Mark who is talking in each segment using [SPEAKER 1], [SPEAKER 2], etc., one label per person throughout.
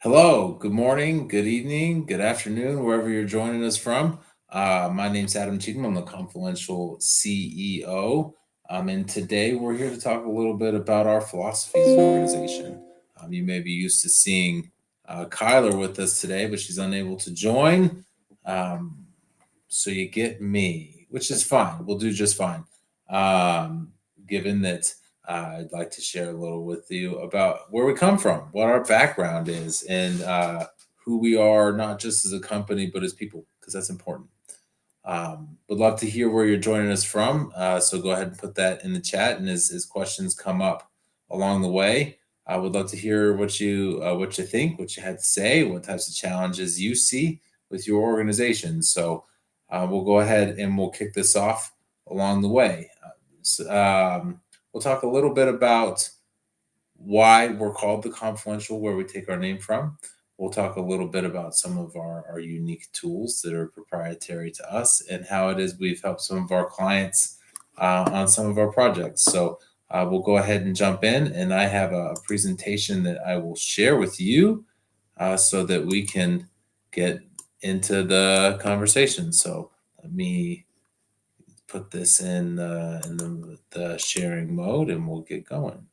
[SPEAKER 1] Hello, good morning, good evening, good afternoon, wherever you're joining us from. My name's Adam Cheatham. I'm the Confluential CEO. And today we're here to talk a little bit about our philosophies as an organization. You may be used to seeing Kyler with us today, but she's unable to join. Um, so you get me, which is fine. We'll do just fine. Um, Given that I'd like to share a little with you about where we come from, what our background is, and who we are, not just as a company, but as people, because that's important. Would love to hear where you're joining us from. So go ahead and put that in the chat, and as questions come up along the way, I would love to hear what you think, what you had to say, what types of challenges you see with your organization. So we'll go ahead and we'll kick this off along the way. We'll talk a little bit about why we're called the Confluential, where we take our name from. We'll talk a little bit about some of our unique tools that are proprietary to us and how it is we've helped some of our clients on some of our projects. So we'll go ahead and jump in, and I have a presentation that I will share with you so that we can get into the conversation. So let me put this in the sharing mode, and we'll get going.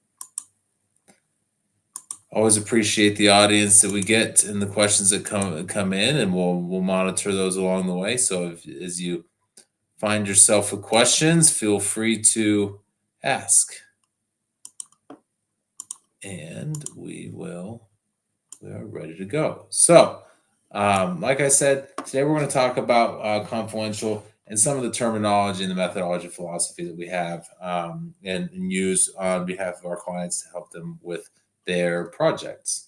[SPEAKER 1] Always appreciate the audience that we get and the questions that come in, and we'll monitor those along the way. So as you find yourself with questions, feel free to ask, and we are ready to go. So, like I said, today we're going to talk about Confluential and some of the terminology and the methodology philosophy that we have and use on behalf of our clients to help them with their projects.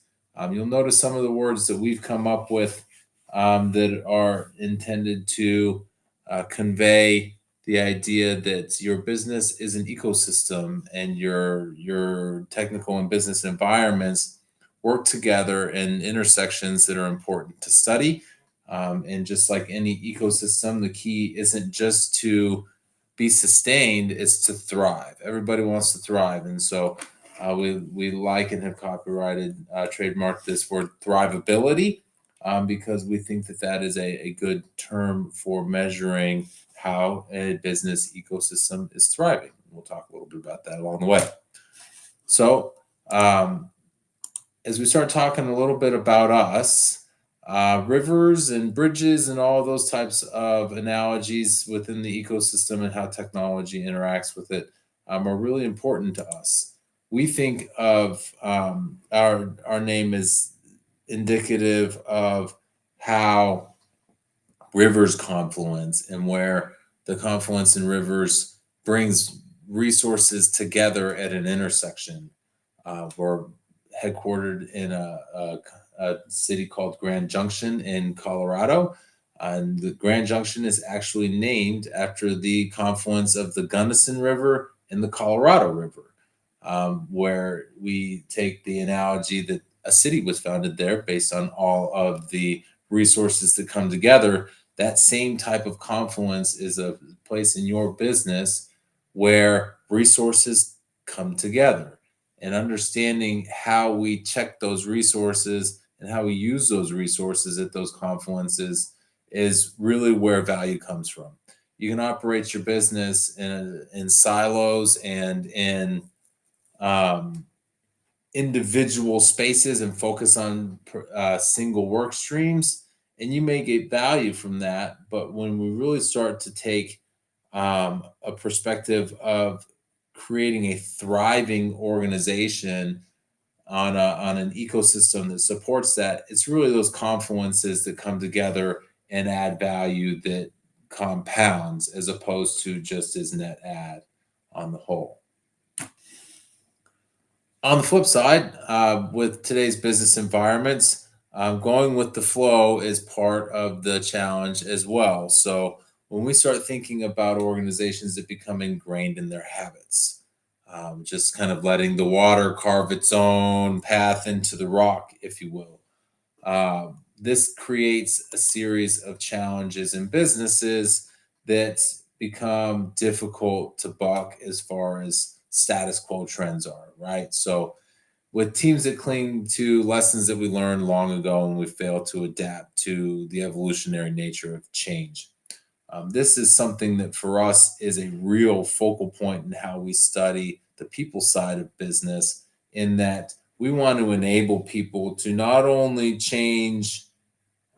[SPEAKER 1] You'll notice some of the words that we've come up with that are intended to convey the idea that your business is an ecosystem and your technical and business environments work together in intersections that are important to study. And just like any ecosystem, the key isn't just to be sustained, it's to thrive. Everybody wants to thrive. And so we like and have copyrighted, trademarked this word thrivability because we think that that is a good term for measuring how a business ecosystem is thriving. We'll talk a little bit about that along the way. So, as we start talking a little bit about us, rivers and bridges and all those types of analogies within the ecosystem and how technology interacts with it are really important to us. We think of our name as indicative of how rivers confluence and where the confluence in rivers brings resources together at an intersection. We're headquartered in a city called Grand Junction in Colorado. And the Grand Junction is actually named after the confluence of the Gunnison River and the Colorado River, where we take the analogy that a city was founded there based on all of the resources that come together. That same type of confluence is a place in your business where resources come together, and understanding how we check those resources and how we use those resources at those confluences is really where value comes from. You can operate your business in silos and in um, individual spaces and focus on single work streams, and you may get value from that. But when we really start to take a perspective of creating a thriving organization on an ecosystem that supports that, it's really those confluences that come together and add value that compounds as opposed to just as net add on the whole. On the flip side, with today's business environments, going with the flow is part of the challenge as well. So when we start thinking about organizations that become ingrained in their habits, just kind of letting the water carve its own path into the rock, if you will, this creates a series of challenges in businesses that become difficult to buck as far as status quo trends are, right? So with teams that cling to lessons that we learned long ago and we fail to adapt to the evolutionary nature of change. This is something that for us is a real focal point in how we study the people side of business, in that we want to enable people to not only change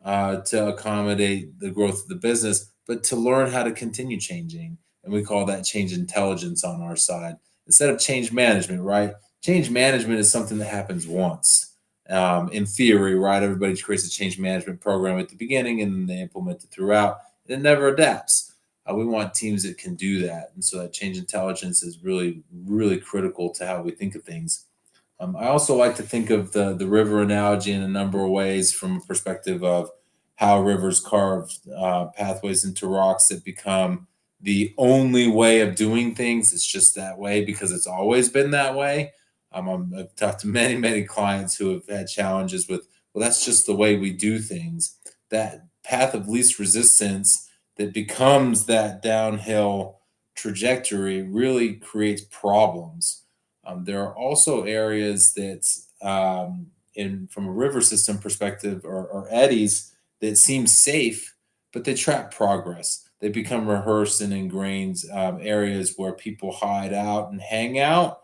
[SPEAKER 1] to accommodate the growth of the business, but to learn how to continue changing. And we call that change intelligence on our side instead of change management, right? Change management is something that happens once. In theory, right? Everybody creates a change management program at the beginning and then they implement it throughout. It never adapts. We want teams that can do that. And so that change intelligence is really, really critical to how we think of things. I also like to think of the river analogy in a number of ways, from a perspective of how rivers carve pathways into rocks that become the only way of doing things. It's just that way because it's always been that way. I've talked to many, many clients who have had challenges with, well, that's just the way we do things. That path of least resistance that becomes that downhill trajectory really creates problems. There are also areas that, in from a river system perspective, or eddies that seem safe, but they trap progress. They become rehearsed and ingrained areas where people hide out and hang out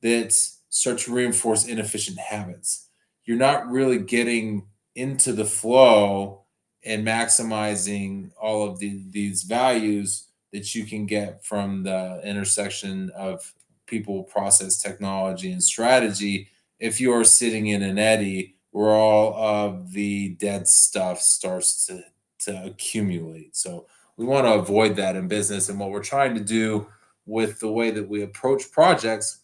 [SPEAKER 1] that start to reinforce inefficient habits. You're not really getting into the flow and maximizing all of these values that you can get from the intersection of people, process, technology, and strategy if you are sitting in an eddy where all of the dead stuff starts to accumulate. So we want to avoid that in business. And what we're trying to do with the way that we approach projects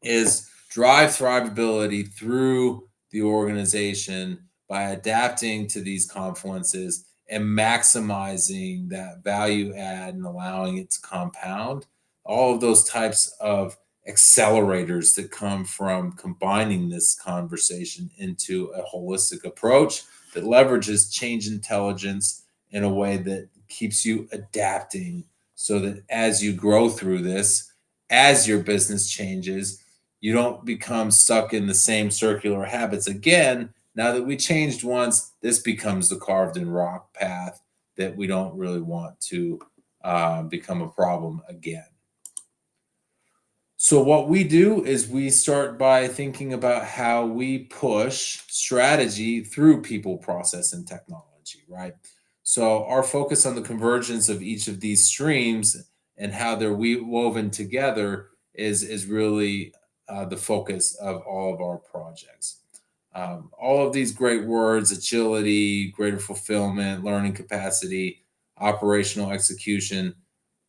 [SPEAKER 1] is drive thrivability through the organization by adapting to these confluences and maximizing that value add and allowing it to compound. All of those types of accelerators that come from combining this conversation into a holistic approach that leverages change intelligence in a way that keeps you adapting, so that as you grow through this, as your business changes, you don't become stuck in the same circular habits again. Now that we changed once, this becomes the carved in rock path that we don't really want to become a problem again. So, what we do is we start by thinking about how we push strategy through people, process, and technology, right? So, our focus on the convergence of each of these streams and how they're woven together is really the focus of all of our projects. All of these great words: agility, greater fulfillment, learning capacity, operational execution,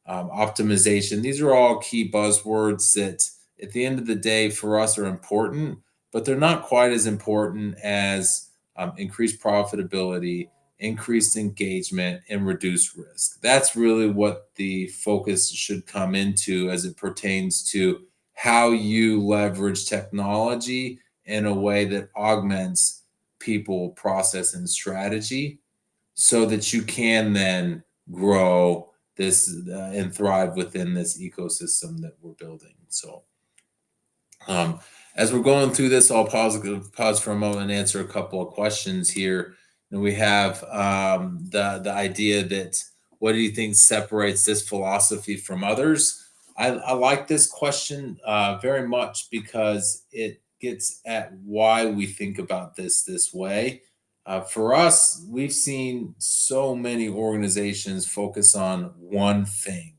[SPEAKER 1] optimization. These are all key buzzwords that, at the end of the day, for us are important, but they're not quite as important as increased profitability, increased engagement, and reduced risk. That's really what the focus should come into as it pertains to how you leverage technology in a way that augments people, process, and strategy, so that you can then grow this and thrive within this ecosystem that we're building. So, as we're going through this, I'll pause for a moment and answer a couple of questions here. And we have the idea that, what do you think separates this philosophy from others? I like this question very much because it gets at why we think about this way. For us, we've seen so many organizations focus on one thing.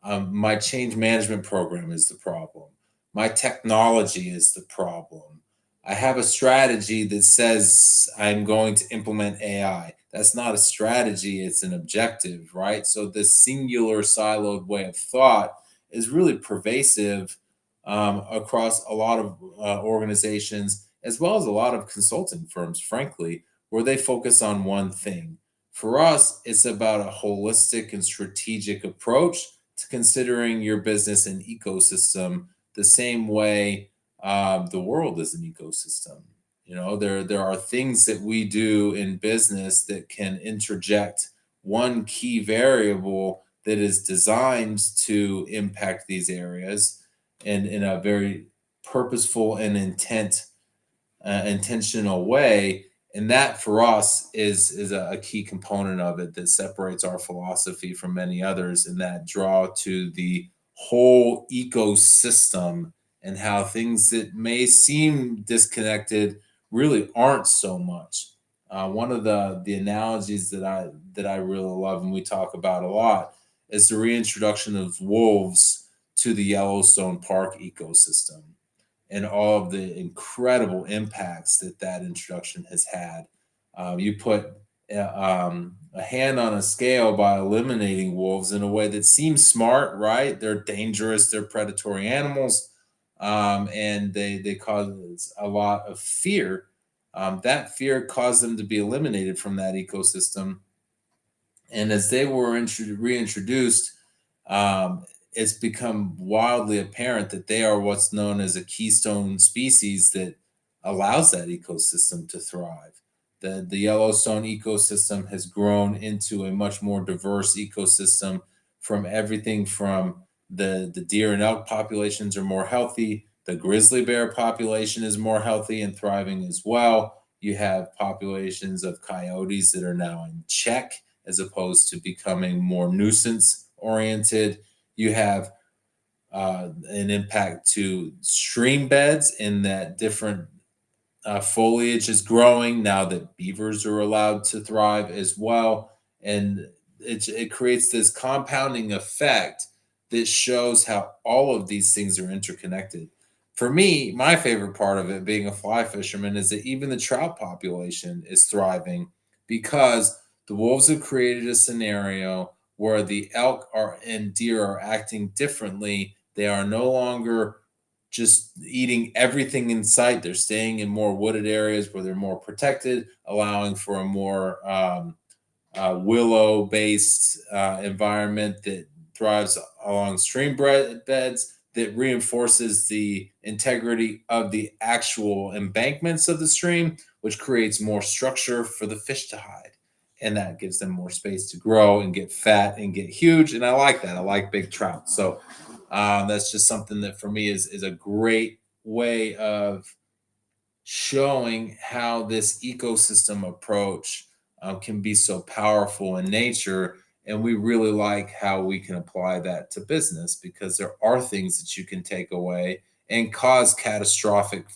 [SPEAKER 1] My change management program is the problem. My technology is the problem. I have a strategy that says I'm going to implement AI. That's not a strategy, it's an objective, right? So, this singular siloed way of thought is really pervasive across a lot of organizations, as well as a lot of consulting firms, frankly, where they focus on one thing. For us, it's about a holistic and strategic approach to considering your business an ecosystem, the same way the world is an ecosystem. You know, there are things that we do in business that can interject one key variable that is designed to impact these areas and in a very purposeful and intentional way. And that for us is a key component of it that separates our philosophy from many others, and that draw to the whole ecosystem and how things that may seem disconnected really aren't so much. One of the analogies that I really love and we talk about a lot is the reintroduction of wolves to the Yellowstone Park ecosystem and all of the incredible impacts that that introduction has had. You put a hand on a scale by eliminating wolves in a way that seems smart, right? They're dangerous, they're predatory animals, and they cause a lot of fear. That fear caused them to be eliminated from that ecosystem, and as they were reintroduced, it's become wildly apparent that they are what's known as a keystone species that allows that ecosystem to thrive. The Yellowstone ecosystem has grown into a much more diverse ecosystem, from everything from the deer and elk populations are more healthy. The grizzly bear population is more healthy and thriving as well. You have populations of coyotes that are now in check as opposed to becoming more nuisance oriented. You have an impact to stream beds in that different foliage is growing now that beavers are allowed to thrive as well. And it creates this compounding effect that shows how all of these things are interconnected. For me, my favorite part of it, being a fly fisherman, is that even the trout population is thriving because the wolves have created a scenario where the elk are and deer are acting differently. They are no longer just eating everything in sight. They're staying in more wooded areas where they're more protected, allowing for a more willow based environment that thrives along stream beds, that reinforces the integrity of the actual embankments of the stream, which creates more structure for the fish to hide. And that gives them more space to grow and get fat and get huge. And I like that. I like big trout. So that's just something that for me is a great way of showing how this ecosystem approach can be so powerful in nature. And we really like how we can apply that to business, because there are things that you can take away and cause catastrophic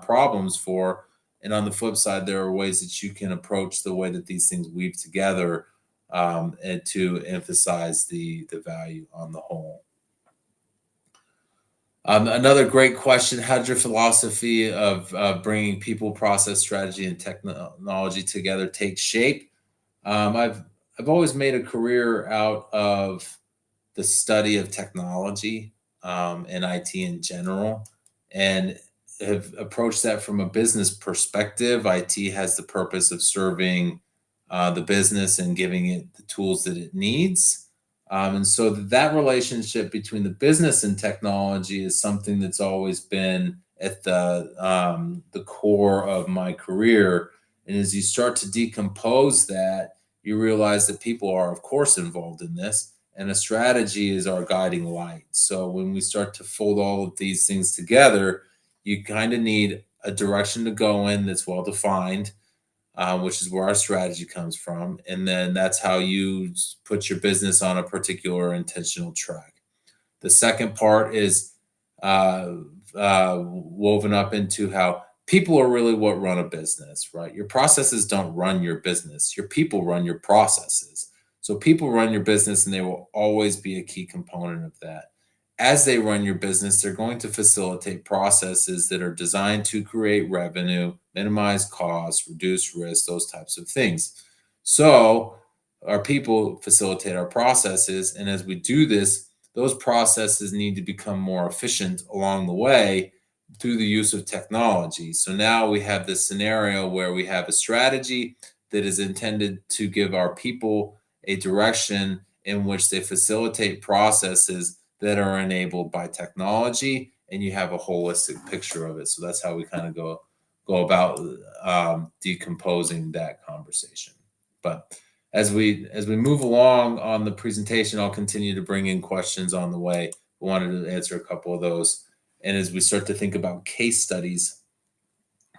[SPEAKER 1] problems for. And on the flip side, there are ways that you can approach the way that these things weave together, and to emphasize the value on the whole. Another great question: how did your philosophy of bringing people, process, strategy, and technology together take shape? I've always made a career out of the study of technology, and IT in general, and have approached that from a business perspective. IT has the purpose of serving the business and giving it the tools that it needs. And so that relationship between the business and technology is something that's always been at the core of my career. And as you start to decompose that, you realize that people are, of course, involved in this, and a strategy is our guiding light. So when we start to fold all of these things together, you kind of need a direction to go in that's well defined, which is where our strategy comes from. And then that's how you put your business on a particular intentional track. The second part is woven up into how people are really what run a business, right? Your processes don't run your business, your people run your processes. So people run your business, and they will always be a key component of that. As they run your business, they're going to facilitate processes that are designed to create revenue, minimize costs, reduce risk, those types of things. So our people facilitate our processes. And as we do this, those processes need to become more efficient along the way through the use of technology. So now we have this scenario where we have a strategy that is intended to give our people a direction in which they facilitate processes that are enabled by technology, and you have a holistic picture of it. So that's how we kind of go about decomposing that conversation. But as we move along on the presentation, I'll continue to bring in questions on the way. I wanted to answer a couple of those and as we start to think about case studies,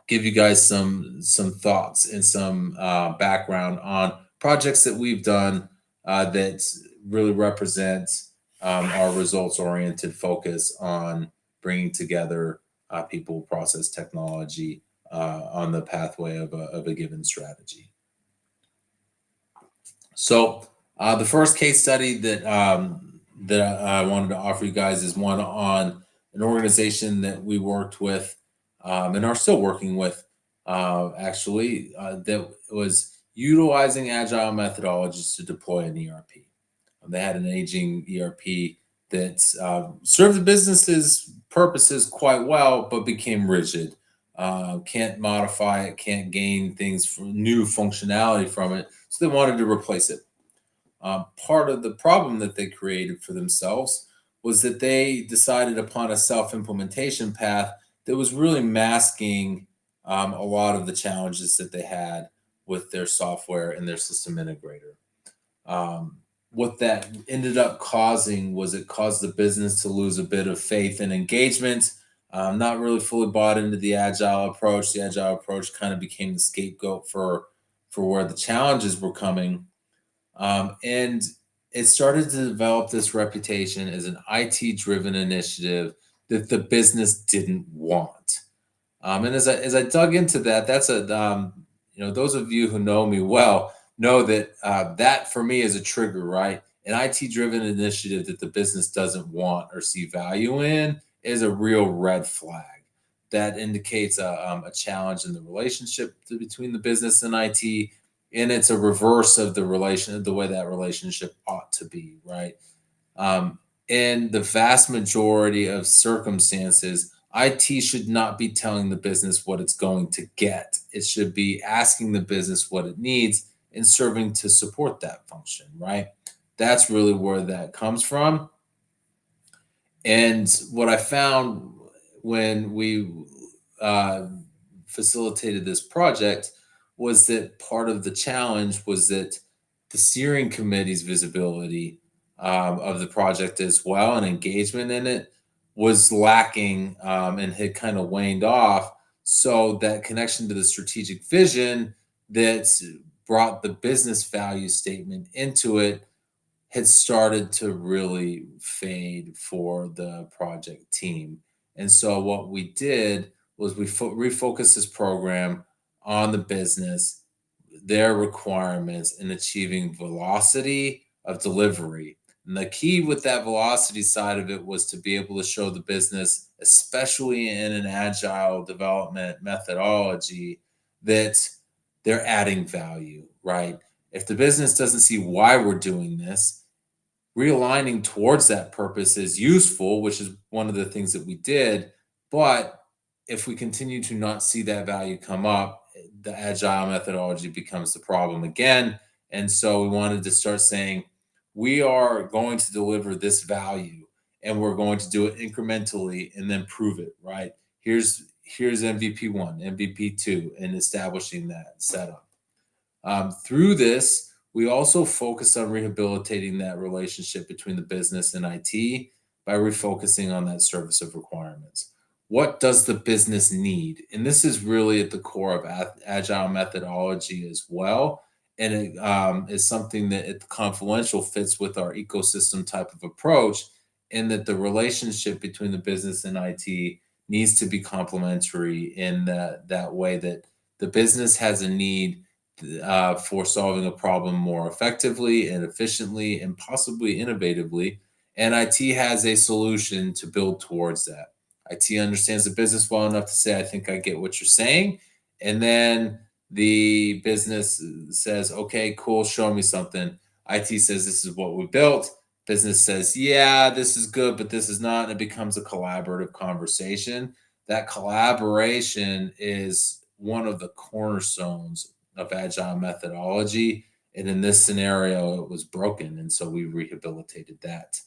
[SPEAKER 1] give you guys some thoughts and some background on projects that we've done that really represent our results oriented focus on bringing together people, process, technology on the pathway of a given strategy. So the first case study that I wanted to offer you guys is one on an organization that we worked with and are still working with, that was utilizing agile methodologies to deploy an ERP. They had an aging ERP that served the business's purposes quite well, but became rigid. Can't modify it, can't gain things from new functionality from it. So they wanted to replace it. Part of the problem that they created for themselves was that they decided upon a self-implementation path that was really masking a lot of the challenges that they had with their software and their system integrator. What that ended up causing was it caused the business to lose a bit of faith and engagement, not really fully bought into the agile approach. The agile approach kind of became the scapegoat for where the challenges were coming. And it started to develop this reputation as an IT-driven initiative that the business didn't want. And as I dug into that, that's those of you who know me well know that that for me is a trigger, right? An IT-driven initiative that the business doesn't want or see value in is a real red flag. That indicates a challenge in the relationship between the business and IT, and it's a reverse of the way that relationship ought to be, right? In the vast majority of circumstances, IT should not be telling the business what it's going to get. It should be asking the business what it needs and serving to support that function, right? That's really where that comes from. And what I found when we facilitated this project was that part of the challenge was that the steering committee's visibility of the project as well and engagement in it was lacking and had kind of waned off. So that connection to the strategic vision that brought the business value statement into it had started to really fade for the project team. And so what we did was we refocused this program on the business, their requirements, and achieving velocity of delivery. And the key with that velocity side of it was to be able to show the business, especially in an agile development methodology, that they're adding value, right? If the business doesn't see why we're doing this, realigning towards that purpose is useful, which is one of the things that we did. But if we continue to not see that value come up, the agile methodology becomes the problem again. And so we wanted to start saying, we are going to deliver this value and we're going to do it incrementally and then prove it, right? Here's MVP 1, MVP 2, and establishing that setup. Through this, we also focus on rehabilitating that relationship between the business and IT by refocusing on that service of requirements. What does the business need? And this is really at the core of agile methodology as well. And it is something that at Confluencial fits with our ecosystem type of approach, in that the relationship between the business and IT needs to be complementary in that way, that the business has a need for solving a problem more effectively and efficiently and possibly innovatively. And IT has a solution to build towards that. IT understands the business well enough to say, I think I get what you're saying. And then the business says, okay, cool, show me something. IT says, this is what we built. Business says, yeah, this is good, but this is not. And it becomes a collaborative conversation. That collaboration is one of the cornerstones of agile methodology. And in this scenario, it was broken. And so we rehabilitated that.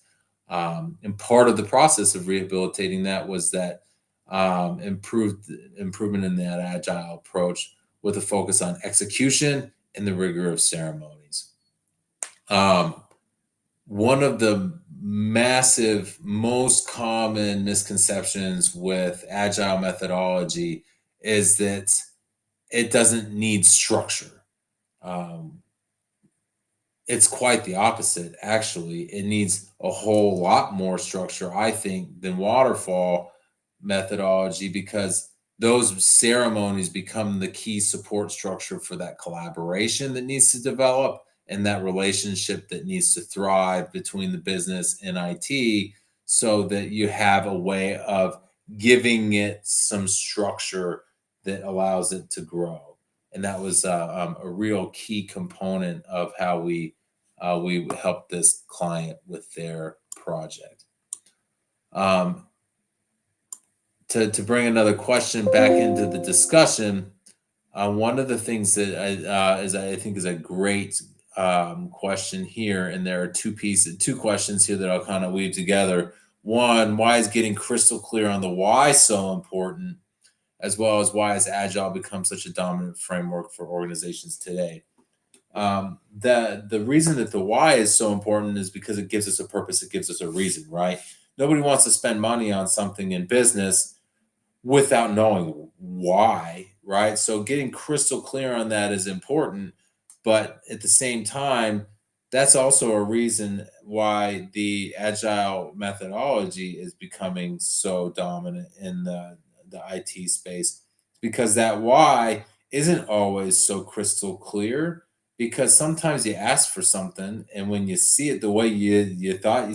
[SPEAKER 1] And part of the process of rehabilitating that was that improvement in that agile approach with a focus on execution and the rigor of ceremonies. One of the massive, most common misconceptions with agile methodology is that it doesn't need structure. Um, it's quite the opposite, actually. It needs a whole lot more structure, I think, than waterfall methodology, because those ceremonies become the key support structure for that collaboration that needs to develop and that relationship that needs to thrive between the business and IT, so that you have a way of giving it some structure that allows it to grow. And that was a real key component of how we helped this client with their project. To bring another question back into the discussion, one of the things that I think is a great question here, and there are two questions here that I'll kind of weave together. One, why is getting crystal clear on the why so important, as well as why has Agile become such a dominant framework for organizations today? The reason that the why is so important is because it gives us a purpose, it gives us a reason, right? Nobody wants to spend money on something in business without knowing why, right? So getting crystal clear on that is important, but at the same time, that's also a reason why the agile methodology is becoming so dominant in the IT space, because that why isn't always so crystal clear, because sometimes you ask for something and when you see it the way you thought you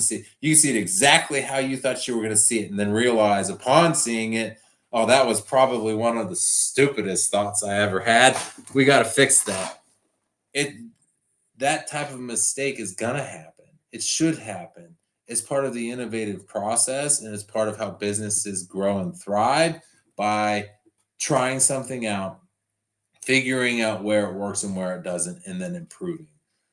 [SPEAKER 1] see it exactly how you thought you were going to see it, and then realize upon seeing it, oh, that was probably one of the stupidest thoughts I ever had. We got to fix that. It That type of mistake is gonna happen. It should happen. It's part of the innovative process, and it's part of how businesses grow and thrive, by trying something out, figuring out where it works and where it doesn't, and then improving.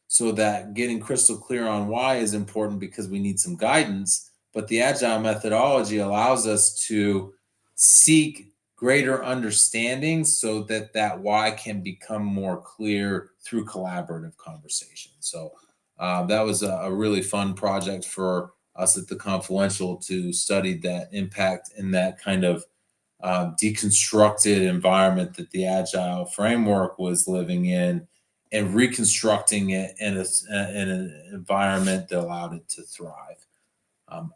[SPEAKER 1] So that getting crystal clear on why is important, because we need some guidance, but the agile methodology allows us to seek greater understanding so that that why can become more clear through collaborative conversation. So that was a really fun project for us at the Confluential to study that impact in that kind of deconstructed environment that the agile framework was living in, and reconstructing it in an environment that allowed it to thrive.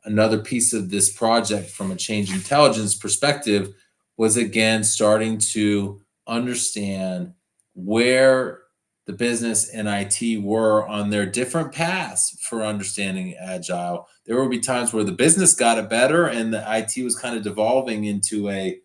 [SPEAKER 1] Another piece of this project from a change intelligence perspective was, again, starting to understand where the business and IT were on their different paths for understanding agile. There would be times where the business got it better and the IT was kind of devolving into a,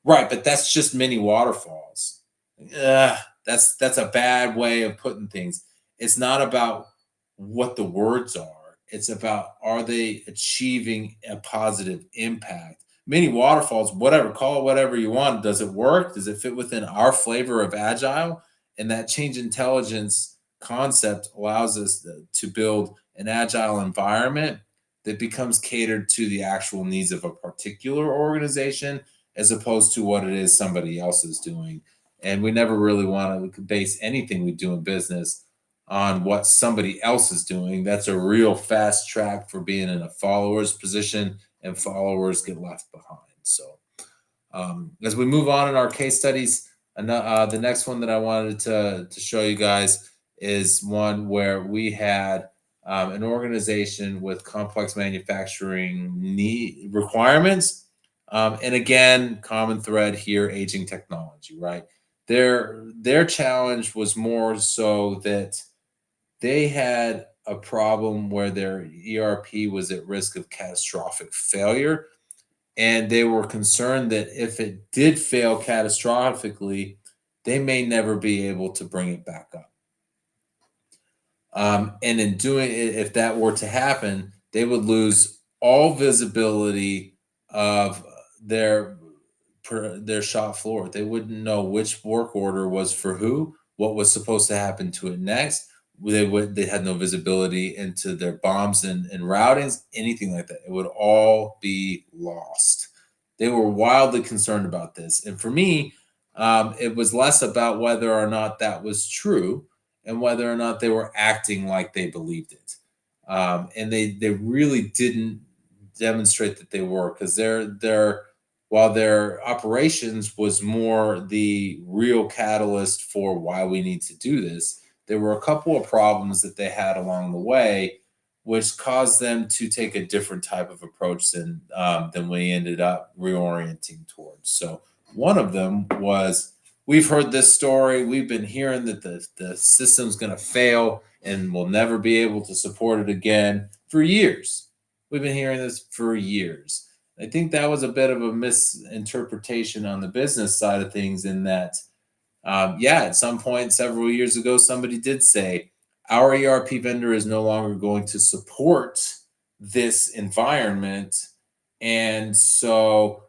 [SPEAKER 1] right, but that's just mini waterfalls. That's a bad way of putting things. It's not about what the words are. It's about, are they achieving a positive impact? Mini waterfalls, whatever, call it whatever you want. Does it work? Does it fit within our flavor of agile? And that change intelligence concept allows us to build an agile environment that becomes catered to the actual needs of a particular organization, as opposed to what it is somebody else is doing. And we never really want to base anything we do in business on what somebody else is doing. That's a real fast track for being in a follower's position, and followers get left behind. So as we move on in our case studies, the next one that I wanted to show you guys is one where we had an organization with complex manufacturing need requirements. And again, common thread here, aging technology, right? Their challenge was more so that they had a problem where their ERP was at risk of catastrophic failure. And they were concerned that if it did fail catastrophically, they may never be able to bring it back up. And in doing it, if that were to happen, they would lose all visibility of their shop floor. They wouldn't know which work order was for who, what was supposed to happen to it next. They had no visibility into their bombs and routings, anything like that. It would all be lost. They were wildly concerned about this. And for me, it was less about whether or not that was true and whether or not they were acting like they believed it. And they really didn't demonstrate that they were, because their while their operations was more the real catalyst for why we need to do this, there were a couple of problems that they had along the way, which caused them to take a different type of approach than we ended up reorienting towards. So one of them was, we've heard this story. We've been hearing that the system's going to fail and we'll never be able to support it again for years. We've been hearing this for years. I think that was a bit of a misinterpretation on the business side of things, in that, yeah, at some point several years ago, somebody did say, our ERP vendor is no longer going to support this environment. And so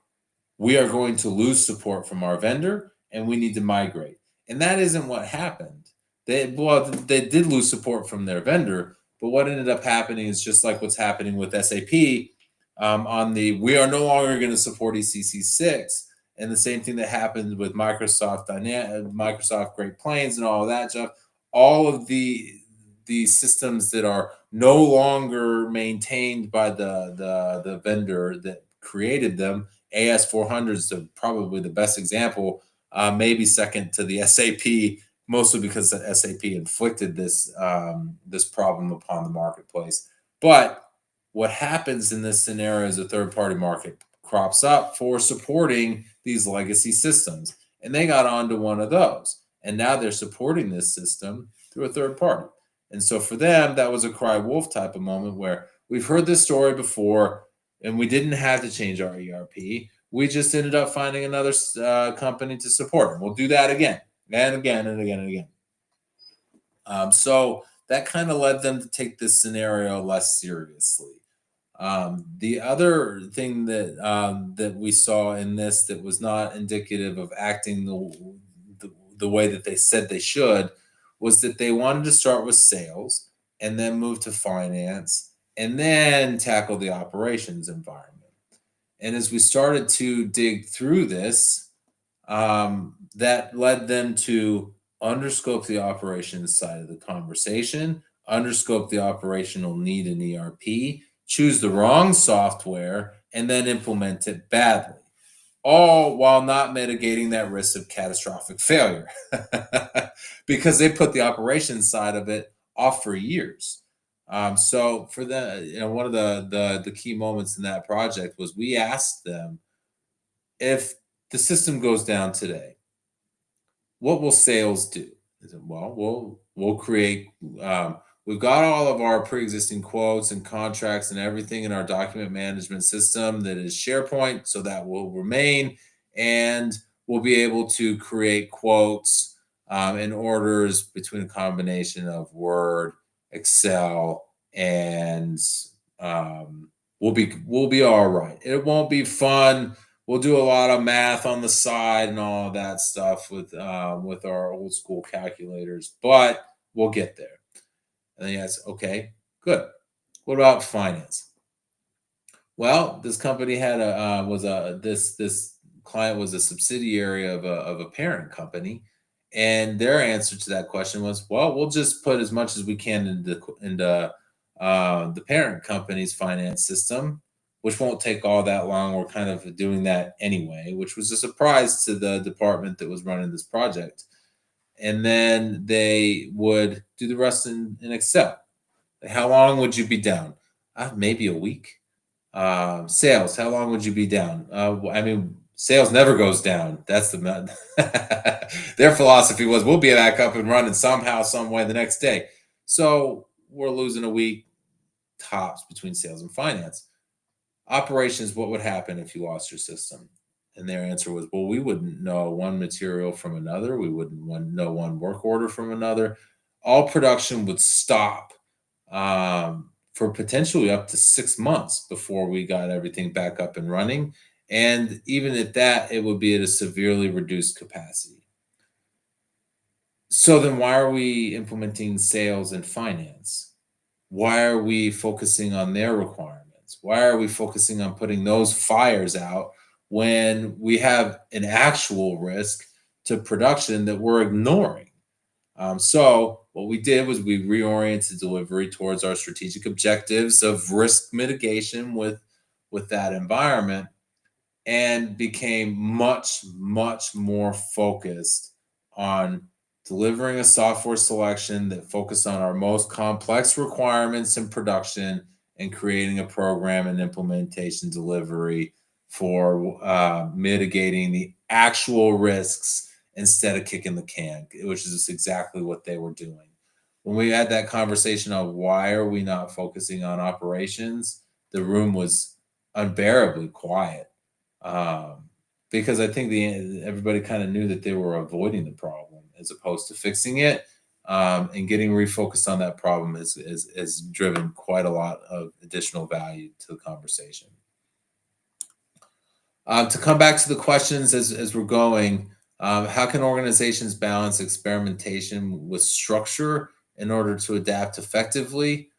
[SPEAKER 1] we are going to lose support from our vendor and we need to migrate. And that isn't what happened. They did lose support from their vendor, but what ended up happening is just like what's happening with SAP, on the, we are no longer going to support ECC6, and the same thing that happened with Microsoft Great Plains and all of that stuff. All of the systems that are no longer maintained by the vendor that created them. AS400 is probably the best example, maybe second to the SAP, mostly because the SAP inflicted this problem upon the marketplace. But what happens in this scenario is a third-party market crops up for supporting these legacy systems, and they got onto one of those, and now they're supporting this system through a third party. And so for them, that was a cry wolf type of moment, where we've heard this story before and we didn't have to change our ERP. We just ended up finding another company to support it. We'll do that again and again and again and again. So that kind of led them to take this scenario less seriously. The other thing that we saw in this that was not indicative of acting the way that they said they should was that they wanted to start with sales and then move to finance and then tackle the operations environment. And as we started to dig through this, that led them to underscope the operations side of the conversation, underscope the operational need in ERP, choose the wrong software, and then implement it badly, all while not mitigating that risk of catastrophic failure because they put the operations side of it off for years. So for one of the key moments in that project was, we asked them, if the system goes down today, what will sales do? I said, well, we'll create. We've got all of our pre-existing quotes and contracts and everything in our document management system that is SharePoint, so that will remain, and we'll be able to create quotes and orders between a combination of Word, Excel, and we'll be all right. It won't be fun. We'll do a lot of math on the side and all of that stuff with our old school calculators, but we'll get there. And then yes, okay, good. What about finance? Well, this company had this client was a subsidiary of a parent company, and their answer to that question was, well, we'll just put as much as we can into the parent company's finance system, which won't take all that long. We're kind of doing that anyway, which was a surprise to the department that was running this project. And then they would do the rest in Excel. How long would you be down? Maybe a week. Sales, how long would you be down? I mean, sales never goes down. That's their philosophy was, we'll be back up and running somehow, some way the next day. So we're losing a week tops between sales and finance. Operations, what would happen if you lost your system? And their answer was, well, we wouldn't know one material from another. We wouldn't know one work order from another. All production would stop for potentially up to 6 months before we got everything back up and running. And even at that, it would be at a severely reduced capacity. So then why are we implementing sales and finance? Why are we focusing on their requirements? Why are we focusing on putting those fires out when we have an actual risk to production that we're ignoring? So what we did was we reoriented delivery towards our strategic objectives of risk mitigation with that environment, and became much, much more focused on delivering a software selection that focused on our most complex requirements in production and creating a program and implementation delivery for mitigating the actual risks instead of kicking the can, which is exactly what they were doing. When we had that conversation on why are we not focusing on operations, the room was unbearably quiet, um, because I think everybody kind of knew that they were avoiding the problem as opposed to fixing it. And getting refocused on that problem has driven quite a lot of additional value to the conversation. To come back to the questions as we're going, how can organizations balance experimentation with structure in order to adapt effectively?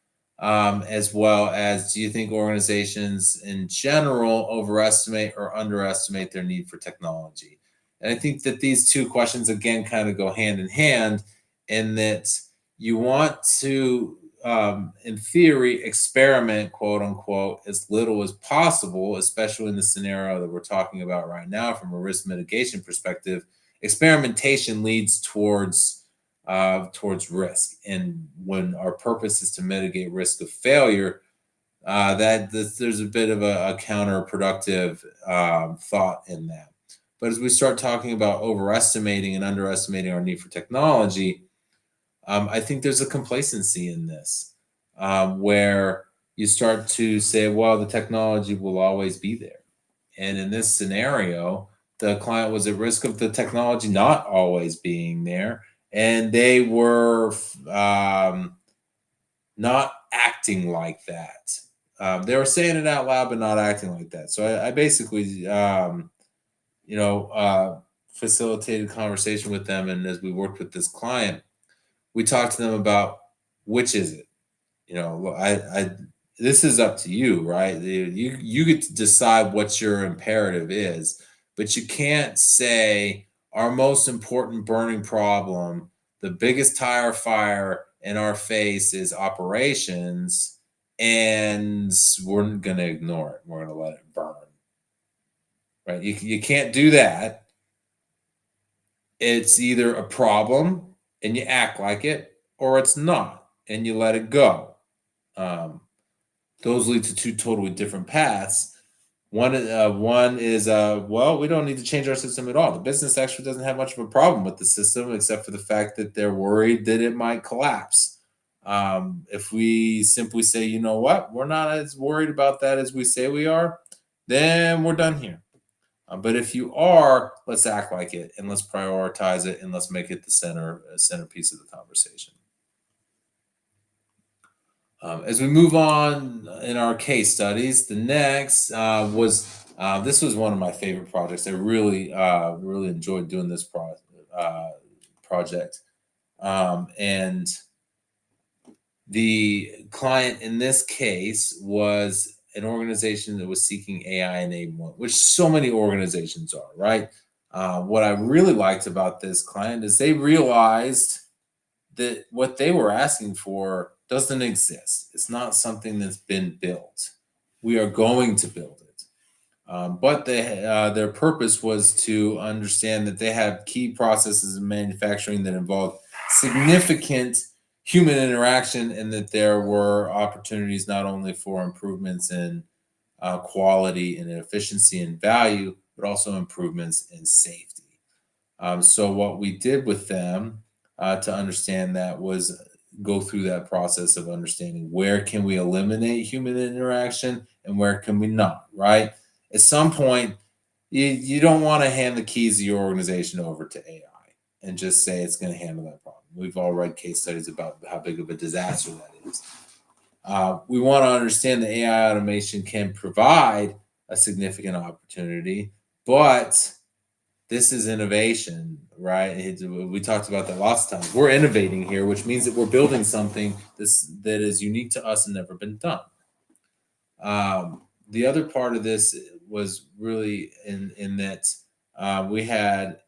[SPEAKER 1] As well as, do you think organizations in general overestimate or underestimate their need for technology? And I think that these two questions, again, kind of go hand in hand, in that you want to, in theory, experiment, quote unquote, as little as possible, especially in the scenario that we're talking about right now from a risk mitigation perspective. Experimentation leads towards risk, and when our purpose is to mitigate risk of failure, there's a bit of a counterproductive thought in that. But as we start talking about overestimating and underestimating our need for technology, I think there's a complacency in this, where you start to say, well, the technology will always be there. And in this scenario, the client was at risk of the technology not always being there, and they were not acting like that. They were saying it out loud, but not acting like that. So I basically, facilitated conversation with them, and as we worked with this client, we talked to them about which is it. I this is up to you, right? You get to decide what your imperative is, but you can't say our most important burning problem, the biggest tire fire in our face is operations, and we're going to ignore it. We're going to let it burn, right? You can't do that. It's either a problem and you act like it, or it's not and you let it go. Those lead to two totally different paths. One is well, we don't need to change our system at all. The business actually doesn't have much of a problem with the system, except for the fact that they're worried that it might collapse. If we simply say, you know what, we're not as worried about that as we say we are, then we're done here. But if you are, let's act like it, and let's prioritize it, and let's make it the centerpiece of the conversation. As we move on in our case studies, the next was this was one of my favorite projects. I really enjoyed doing this project, and the client in this case was an organization that was seeking AI enablement, which so many organizations are, right? What I really liked about this client is they realized that what they were asking for doesn't exist. It's not something that's been built. We are going to build it. But their purpose was to understand that they have key processes in manufacturing that involve significant human interaction, and that there were opportunities not only for improvements in quality and efficiency and value, but also improvements in safety. So what we did with them to understand that was go through that process of understanding where can we eliminate human interaction and where can we not, right? At some point, you don't want to hand the keys of your organization over to AI and just say it's going to handle that problem. We've all read case studies about how big of a disaster that is. We want to understand that AI automation can provide a significant opportunity, but this is innovation, right? We talked about that lots of times. We're innovating here, which means that we're building something that is unique to us and never been done. The other part of this was really in that we had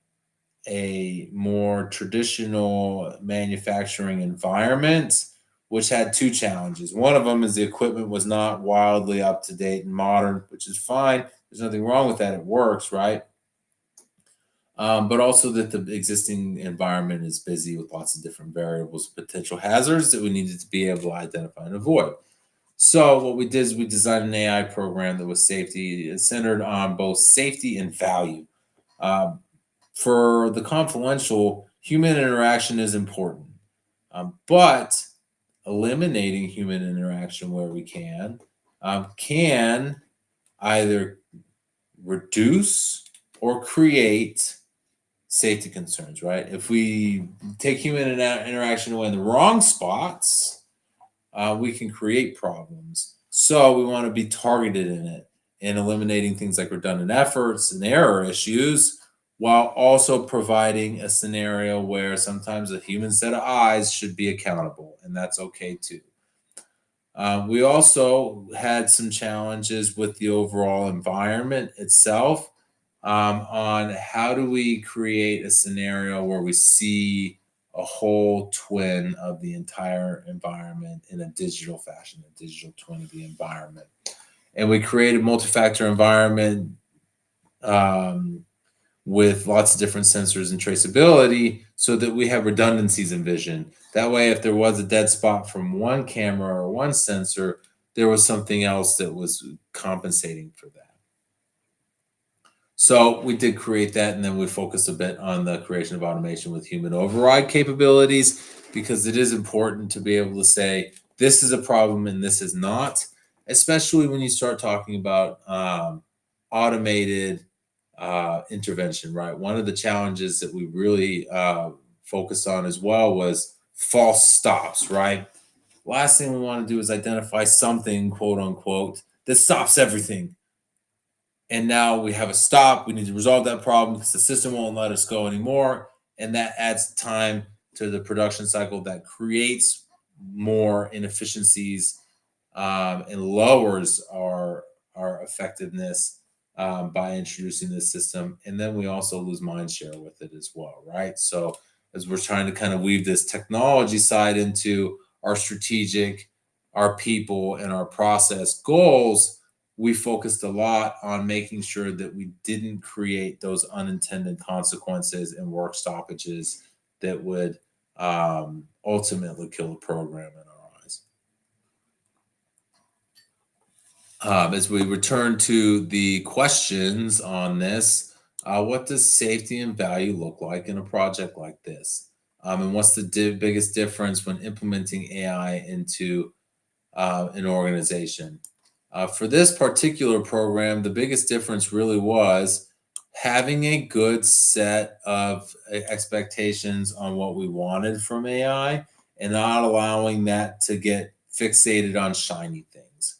[SPEAKER 1] a more traditional manufacturing environment, which had two challenges. One of them is the equipment was not wildly up to date and modern, which is fine. There's nothing wrong with that. It works, right? But also that the existing environment is busy with lots of different variables, potential hazards that we needed to be able to identify and avoid. So what we did is we designed an AI program that was centered on both safety and value. Um, for the Confluencial, human interaction is important, but eliminating human interaction where we can either reduce or create safety concerns, right? If we take human interaction away in the wrong spots, we can create problems. So we want to be targeted in it and eliminating things like redundant efforts and error issues, while also providing a scenario where sometimes a human set of eyes should be accountable, and that's okay too. We also had some challenges with the overall environment itself, on how do we create a scenario where we see a whole twin of the entire environment in a digital fashion, a digital twin of the environment. And we created multi-factor environment, with lots of different sensors and traceability so that we have redundancies in vision. That way, if there was a dead spot from one camera or one sensor, there was something else that was compensating for that. So we did create that, and then we focused a bit on the creation of automation with human override capabilities, because it is important to be able to say, this is a problem and this is not, especially when you start talking about automated intervention, right? One of the challenges that we really focused on as well was false stops, right? Last thing we want to do is identify something, quote unquote, that stops everything. And now we have a stop. We need to resolve that problem because the system won't let us go anymore. And that adds time to the production cycle, that creates more inefficiencies, and lowers our effectiveness, by introducing this system. And then we also lose mind share with it as well, right? So as we're trying to kind of weave this technology side into our strategic, our people, and our process goals, we focused a lot on making sure that we didn't create those unintended consequences and work stoppages that would ultimately kill the program in our eyes. As we return to the questions on this, what does safety and value look like in a project like this? And what's the biggest difference when implementing AI into an organization? For this particular program, the biggest difference really was having a good set of expectations on what we wanted from AI and not allowing that to get fixated on shiny things.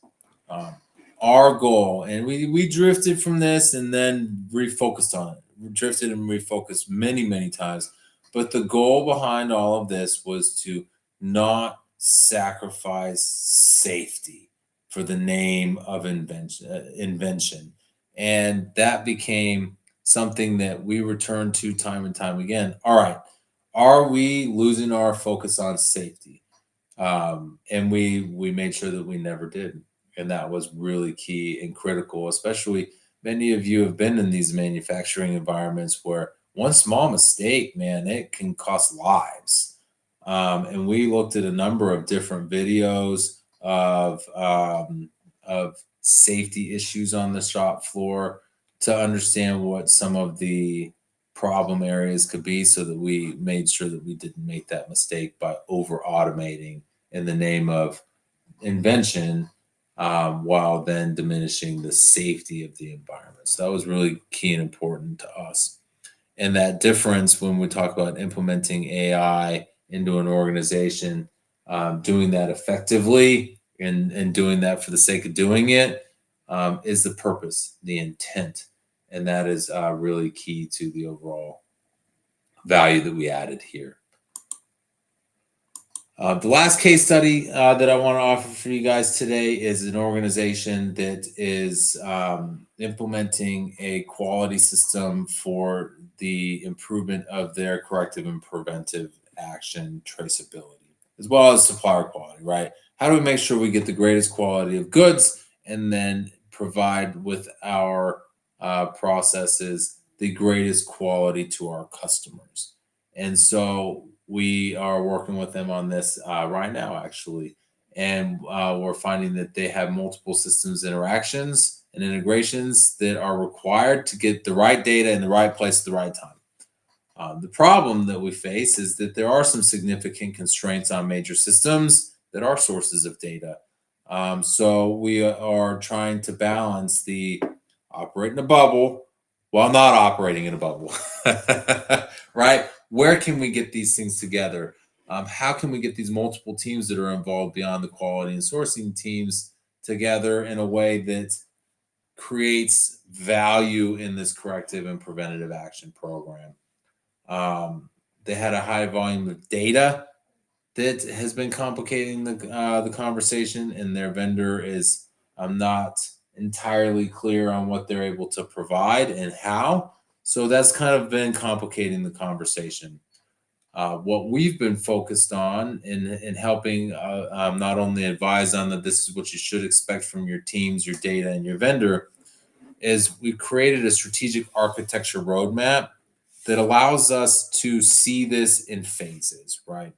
[SPEAKER 1] Our goal, and we drifted from this and then refocused on it. We drifted and refocused many, many times. But the goal behind all of this was to not sacrifice safety for the name of invention. And that became something that we returned to time and time again. All right, are we losing our focus on safety? And we made sure that we never did. And that was really key and critical, especially many of you have been in these manufacturing environments where one small mistake, man, it can cost lives. And we looked at a number of different videos of safety issues on the shop floor to understand what some of the problem areas could be, so that we made sure that we didn't make that mistake by over automating in the name of invention, while then diminishing the safety of the environment. So that was really key and important to us. And that difference when we talk about implementing AI into an organization, doing that effectively and doing that for the sake of doing it, is the purpose, the intent. And that is really key to the overall value that we added here. The last case study that I want to offer for you guys today is an organization that is implementing a quality system for the improvement of their corrective and preventive action traceability, as well as supplier quality, right? How do we make sure we get the greatest quality of goods and then provide with our processes the greatest quality to our customers? And so we are working with them on this right now, actually. And we're finding that they have multiple systems interactions and integrations that are required to get the right data in the right place at the right time. The problem that we face is that there are some significant constraints on major systems that are sources of data. So we are trying to balance the operate in a bubble while not operating in a bubble, right? Where can we get these things together? How can we get these multiple teams that are involved beyond the quality and sourcing teams together in a way that creates value in this corrective and preventative action program? They had a high volume of data that has been complicating the conversation, and their vendor is not entirely clear on what they're able to provide and how. So that's kind of been complicating the conversation. What we've been focused on in helping not only advise on that this is what you should expect from your teams, your data, and your vendor, is we've created a strategic architecture roadmap that allows us to see this in phases, right?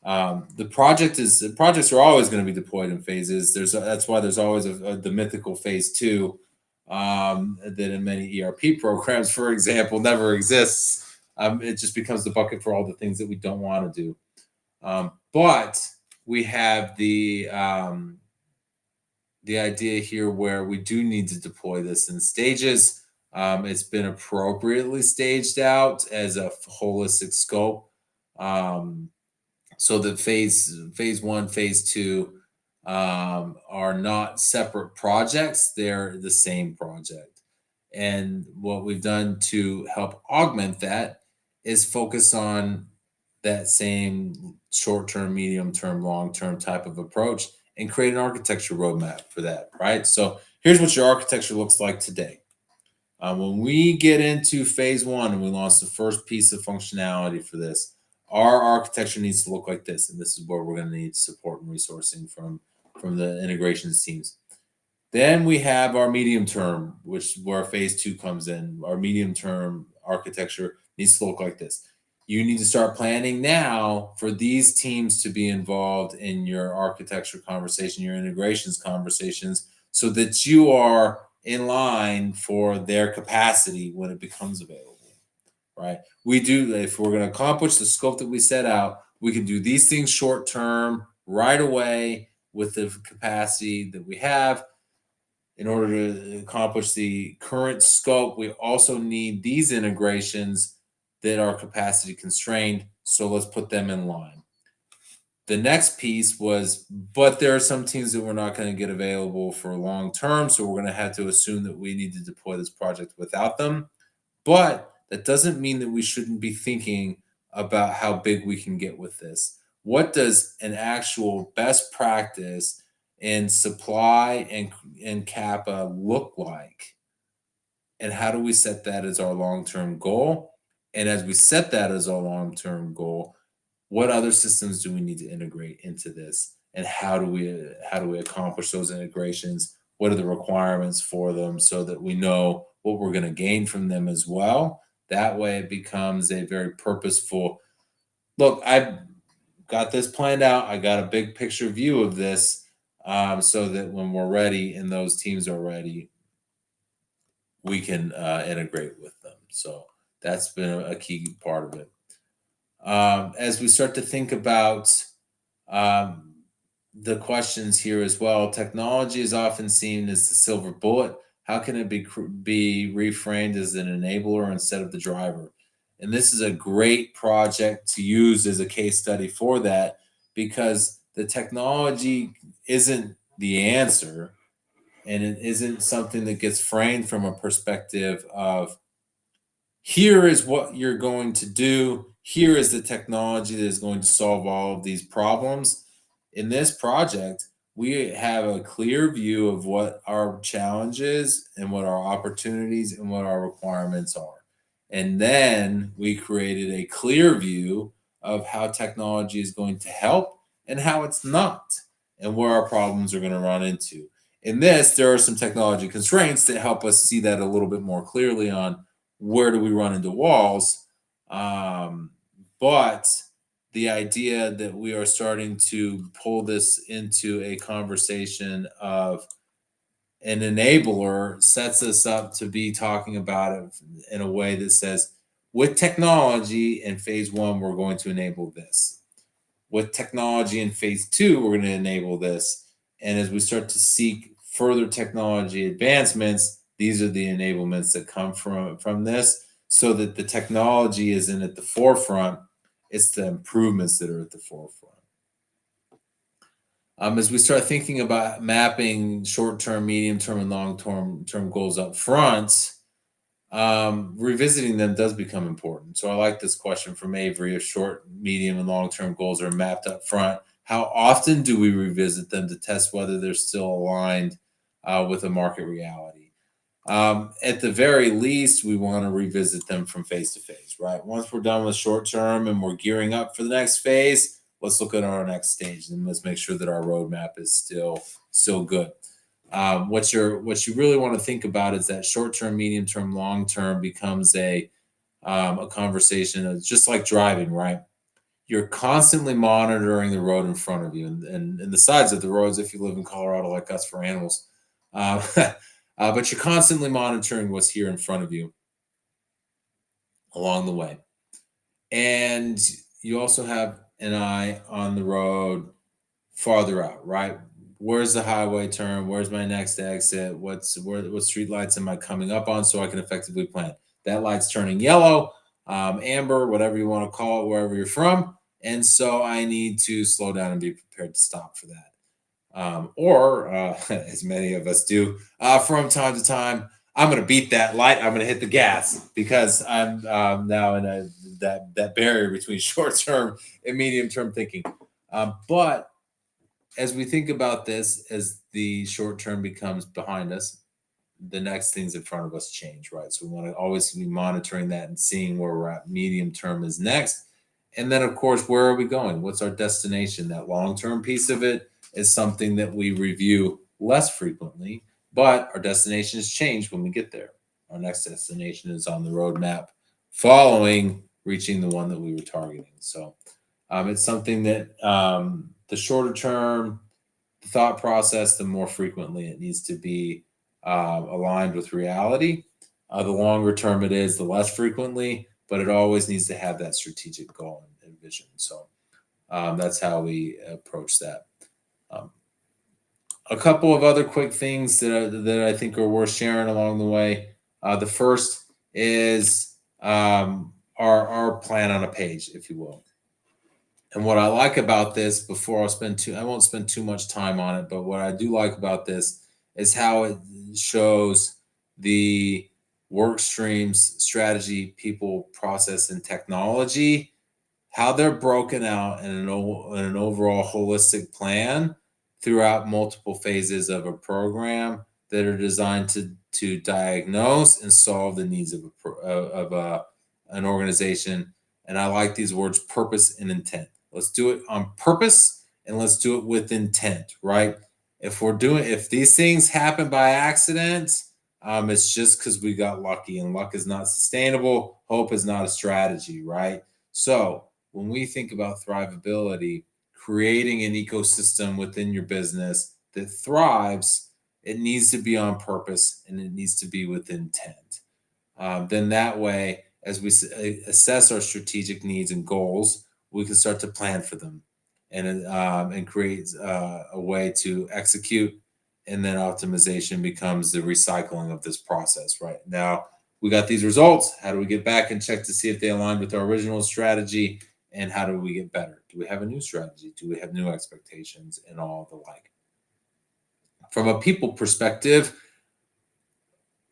[SPEAKER 1] The projects are always going to be deployed in phases. That's why there's always the mythical phase two that in many ERP programs, for example, never exists. It just becomes the bucket for all the things that we don't want to do. But we have the idea here where we do need to deploy this in stages. It's been appropriately staged out as a holistic scope. So that phase one, phase two are not separate projects; they're the same project. And what we've done to help augment that is focus on that same short-term, medium-term, long-term type of approach and create an architecture roadmap for that, right? So here's what your architecture looks like today. When we get into phase one and we launch the first piece of functionality for this, our architecture needs to look like this, and this is where we're going to need support and resourcing from the integrations teams. Then we have our medium term, which where phase two comes in. Our medium term architecture needs to look like this. You need to start planning now for these teams to be involved in your architecture conversation, your integrations conversations, so that you are in line for their capacity when it becomes available, right? We do, if we're going to accomplish the scope that we set out, we can do these things short term, right away, with the capacity that we have. In order to accomplish the current scope, we also need these integrations that are capacity constrained. So let's put them in line. The next piece was, but there are some teams that we're not going to get available for long term. So we're going to have to assume that we need to deploy this project without them. But that doesn't mean that we shouldn't be thinking about how big we can get with this. What does an actual best practice in supply and Kappa look like? And how do we set that as our long-term goal? And as we set that as our long-term goal, what other systems do we need to integrate into this? And how do we accomplish those integrations? What are the requirements for them so that we know what we're going to gain from them as well? That way it becomes a very purposeful look. I've got this planned out. I got a big picture view of this so that when we're ready and those teams are ready, we can integrate with them. So that's been a key part of it. As we start to think about the questions here as well, technology is often seen as the silver bullet. How can it be reframed as an enabler instead of the driver? And this is a great project to use as a case study for that, because the technology isn't the answer, and it isn't something that gets framed from a perspective of here is what you're going to do. Here is the technology that is going to solve all of these problems. In this project, we have a clear view of what our challenges and what our opportunities and what our requirements are. And then we created a clear view of how technology is going to help and how it's not, and where our problems are going to run into. In this, there are some technology constraints that help us see that a little bit more clearly on where do we run into walls. But the idea that we are starting to pull this into a conversation of an enabler sets us up to be talking about it in a way that says, with technology in phase one, we're going to enable this. With technology in phase two, we're going to enable this. And as we start to seek further technology advancements, these are the enablements that come from this, so that the technology isn't at the forefront. It's the improvements that are at the forefront. As we start thinking about mapping short-term, medium-term, and long-term goals up front, revisiting them does become important. So I like this question from Avery: if short, medium, and long-term goals are mapped up front, how often do we revisit them to test whether they're still aligned with a market reality? At the very least, we want to revisit them from phase to phase, right? Once we're done with short term and we're gearing up for the next phase, let's look at our next stage and let's make sure that our roadmap is still good. What you really want to think about is that short term, medium term, long term becomes a conversation. It's just like driving, right? You're constantly monitoring the road in front of you and the sides of the roads if you live in Colorado like us for animals. Uh, but you're constantly monitoring what's here in front of you along the way. And you also have an eye on the road farther out, right? Where's the highway turn? Where's my next exit? What street lights am I coming up on so I can effectively plan? That light's turning yellow, amber, whatever you want to call it, wherever you're from. And so I need to slow down and be prepared to stop for that. Or as many of us do from time to time, I'm going to beat that light. I'm going to hit the gas because I'm now in that barrier between short term and medium term thinking. But as we think about this, as the short term becomes behind us, the next things in front of us change, right? So we want to always be monitoring that and seeing where we're at. Medium term is next. And then, of course, where are we going? What's our destination? That long term piece of it is something that we review less frequently, but our destination has changed when we get there. Our next destination is on the roadmap following reaching the one that we were targeting. So it's something that the shorter term, the thought process, the more frequently it needs to be aligned with reality. The longer term it is, the less frequently, but it always needs to have that strategic goal and vision. So that's how we approach that. A couple of other quick things that I think are worth sharing along the way. The first is our plan on a page, if you will. And what I like about this, I won't spend too much time on it, but what I do like about this is how it shows the work streams, strategy, people, process, and technology, how they're broken out in an overall holistic plan throughout multiple phases of a program that are designed to diagnose and solve the needs of an organization. And I like these words: purpose and intent. Let's do it on purpose and let's do it with intent, right? If these things happen by accident, it's just because we got lucky, and luck is not sustainable. Hope is not a strategy, right? So when we think about thrivability, creating an ecosystem within your business that thrives, it needs to be on purpose and it needs to be with intent. Then that way, as we assess our strategic needs and goals, we can start to plan for them and create a way to execute. And then optimization becomes the recycling of this process. Right now, we got these results. How do we get back and check to see if they aligned with our original strategy? And how do we get better? Do we have a new strategy? Do we have new expectations and all the like? From a people perspective,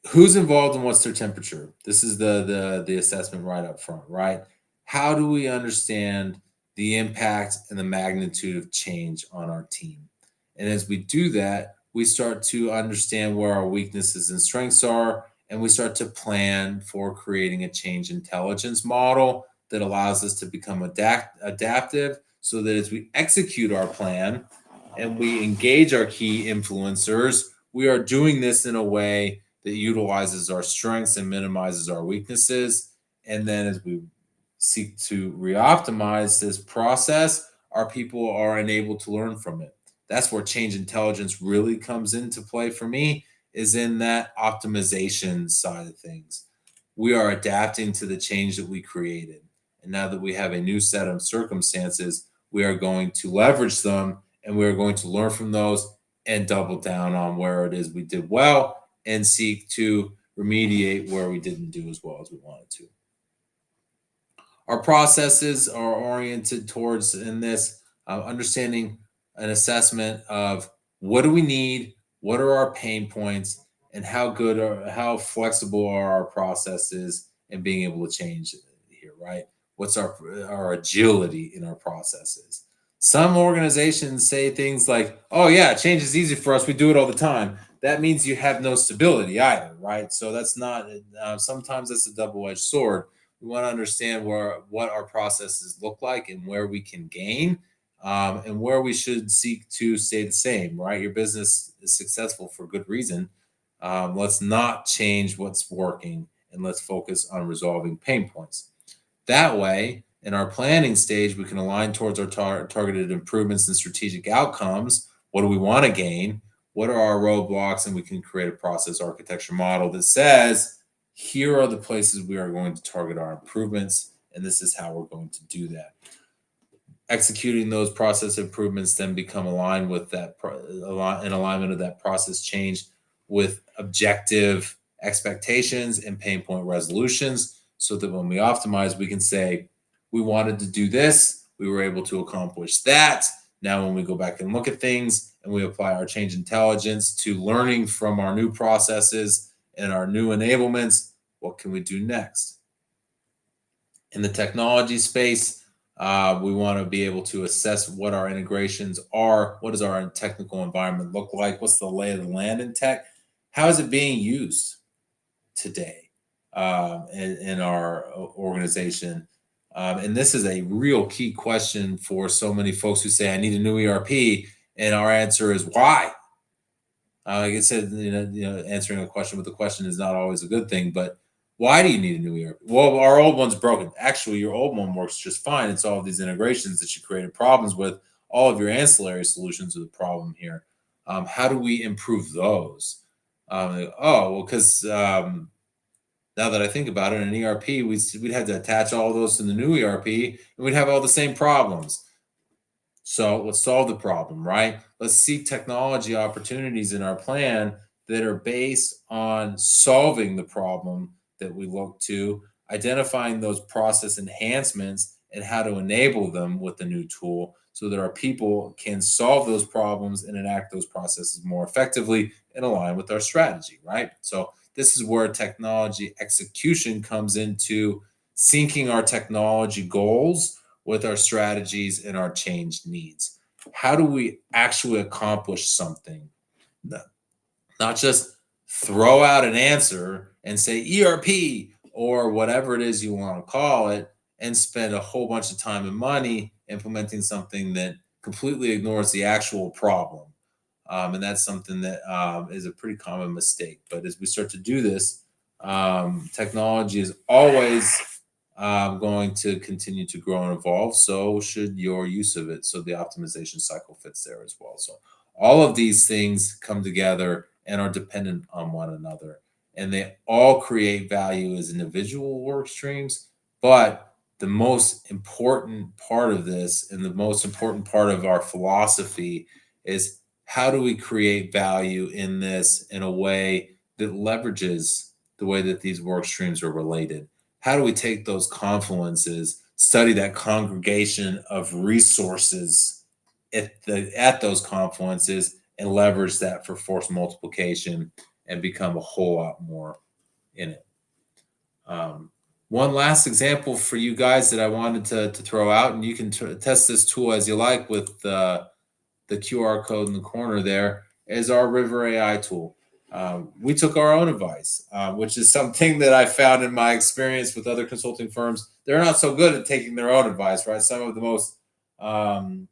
[SPEAKER 1] who's involved and what's their temperature? This is the assessment right up front, right? How do we understand the impact and the magnitude of change on our team? And as we do that, we start to understand where our weaknesses and strengths are, and we start to plan for creating a change intelligence model that allows us to become adaptive, so that as we execute our plan and we engage our key influencers, we are doing this in a way that utilizes our strengths and minimizes our weaknesses. And then as we seek to re-optimize this process, our people are enabled to learn from it. That's where change intelligence really comes into play for me, is in that optimization side of things. We are adapting to the change that we created. And now that we have a new set of circumstances, we are going to leverage them, and we are going to learn from those and double down on where it is we did well and seek to remediate where we didn't do as well as we wanted to. Our processes are oriented towards, in this, understanding an assessment of what do we need, what are our pain points, and how flexible are our processes and being able to change here, right? What's our agility in our processes? Some organizations say things like, "Oh yeah, change is easy for us. We do it all the time." That means you have no stability either, right? So that's not. Sometimes that's a double-edged sword. We want to understand what our processes look like and where we can gain, and where we should seek to stay the same, right? Your business is successful for good reason. Let's not change what's working, and let's focus on resolving pain points. That way, in our planning stage, we can align towards our targeted improvements and strategic outcomes. What do we want to gain? What are our roadblocks? And we can create a process architecture model that says, here are the places we are going to target our improvements, and this is how we're going to do that. Executing those process improvements then become aligned with that in alignment of that process change with objective expectations and pain point resolutions, so that when we optimize, we can say, we wanted to do this, we were able to accomplish that. Now, when we go back and look at things and we apply our change intelligence to learning from our new processes and our new enablements, what can we do next? In the technology space, we want to be able to assess what our integrations are. What does our technical environment look like? What's the lay of the land in tech? How is it being used today in our organization? And this is a real key question for so many folks who say, I need a new ERP. And our answer is why? Like I said, answering a question with a question is not always a good thing, but why do you need a new ERP? Well, our old one's broken. Actually, your old one works just fine. It's all of these integrations that you created problems with. All of your ancillary solutions are the problem here. How do we improve those? Because now that I think about it, in an ERP, we'd have to attach all those to the new ERP, and we'd have all the same problems. So let's solve the problem, right? Let's seek technology opportunities in our plan that are based on solving the problem that we look to, identifying those process enhancements and how to enable them with the new tool, so that our people can solve those problems and enact those processes more effectively and align with our strategy, right? So this is where technology execution comes into syncing our technology goals with our strategies and our change needs. How do we actually accomplish something? Not just throw out an answer and say ERP or whatever it is you want to call it, and spend a whole bunch of time and money implementing something that completely ignores the actual problem. And that's something that is a pretty common mistake. But as we start to do this, technology is always going to continue to grow and evolve. So should your use of it. So the optimization cycle fits there as well. So all of these things come together and are dependent on one another. And they all create value as individual work streams. But the most important part of this, and the most important part of our philosophy, is how do we create value in this in a way that leverages the way that these work streams are related? How do we take those confluences, study that congregation of resources at those confluences, and leverage that for force multiplication and become a whole lot more in it? One last example for you guys that I wanted to throw out, and you can test this tool as you like with the QR code in the corner there, is our River AI tool. We took our own advice, which is something that I found in my experience with other consulting firms. They're not so good at taking their own advice, right? Some of the most um,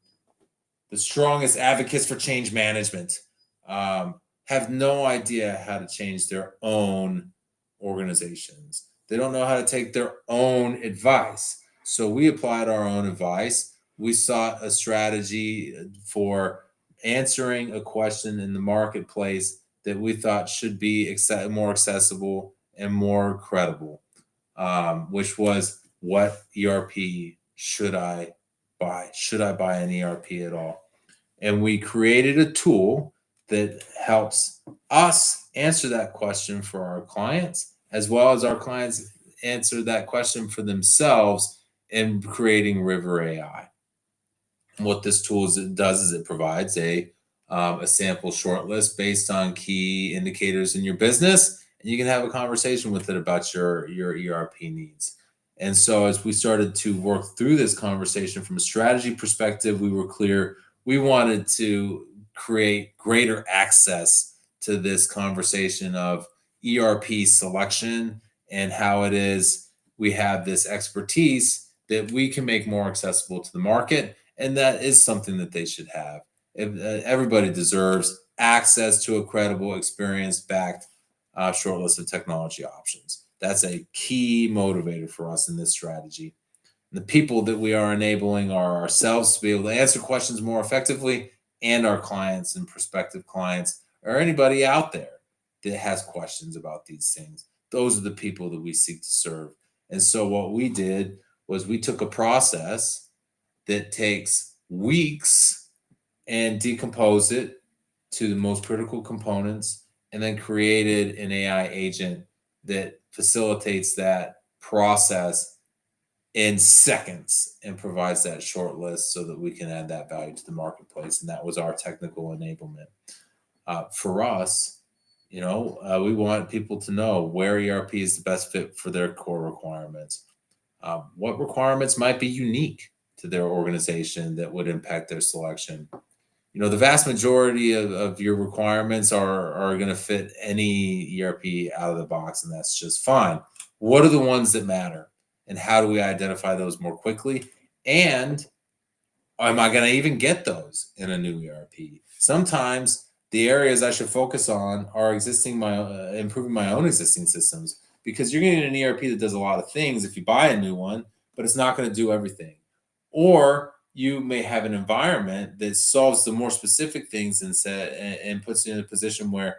[SPEAKER 1] the strongest advocates for change management have no idea how to change their own organizations. They don't know how to take their own advice. So we applied our own advice. We sought a strategy for answering a question in the marketplace that we thought should be more accessible and more credible, which was, what ERP should I buy? Should I buy an ERP at all? And we created a tool that helps us answer that question for our clients, as well as our clients answer that question for themselves in creating River AI. And what this tool does is it provides a sample shortlist based on key indicators in your business, and you can have a conversation with it about your ERP needs. And so, as we started to work through this conversation from a strategy perspective, we were clear we wanted to create greater access to this conversation of ERP selection and how it is we have this expertise that we can make more accessible to the market, and that is something that they should have. Everybody deserves access to a credible, experience-backed short list of technology options. That's a key motivator for us in this strategy. And the people that we are enabling are ourselves to be able to answer questions more effectively, and our clients and prospective clients, or anybody out there that has questions about these things. Those are the people that we seek to serve. And so what we did was we took a process that takes weeks and decomposed it to the most critical components, and then created an AI agent that facilitates that process in seconds and provides that short list so that we can add that value to the marketplace. And that was our technical enablement. For us, we want people to know where ERP is the best fit for their core requirements. What requirements might be unique to their organization that would impact their selection? The vast majority of your requirements are going to fit any ERP out of the box, and that's just fine. What are the ones that matter, and how do we identify those more quickly? And am I going to even get those in a new ERP? Sometimes the areas I should focus on are improving my own existing systems, because you're getting an ERP that does a lot of things if you buy a new one, but it's not going to do everything. Or you may have an environment that solves the more specific things and puts you in a position where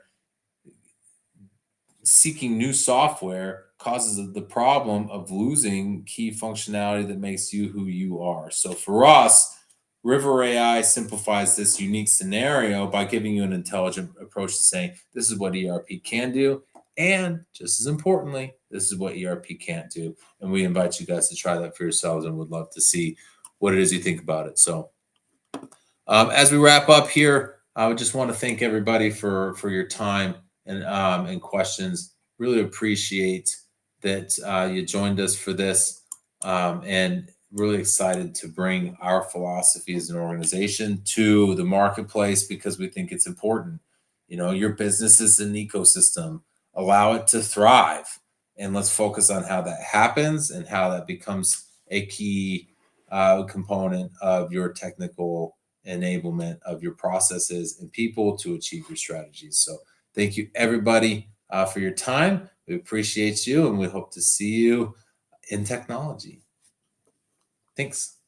[SPEAKER 1] seeking new software causes the problem of losing key functionality that makes you who you are. So for us, River AI simplifies this unique scenario by giving you an intelligent approach to saying, this is what ERP can do, and just as importantly, this is what ERP can't do. And we invite you guys to try that for yourselves, and would love to see what it is you think about it. So as we wrap up here, I would just want to thank everybody for your time and questions. Really appreciate that you joined us for this, and really excited to bring our philosophy as an organization to the marketplace, because we think it's important. Your business is an ecosystem. Allow it to thrive, and let's focus on how that happens and how that becomes a key component of your technical enablement of your processes and people to achieve your strategies. So thank you, everybody, for your time. We appreciate you, and we hope to see you in technology. Thanks.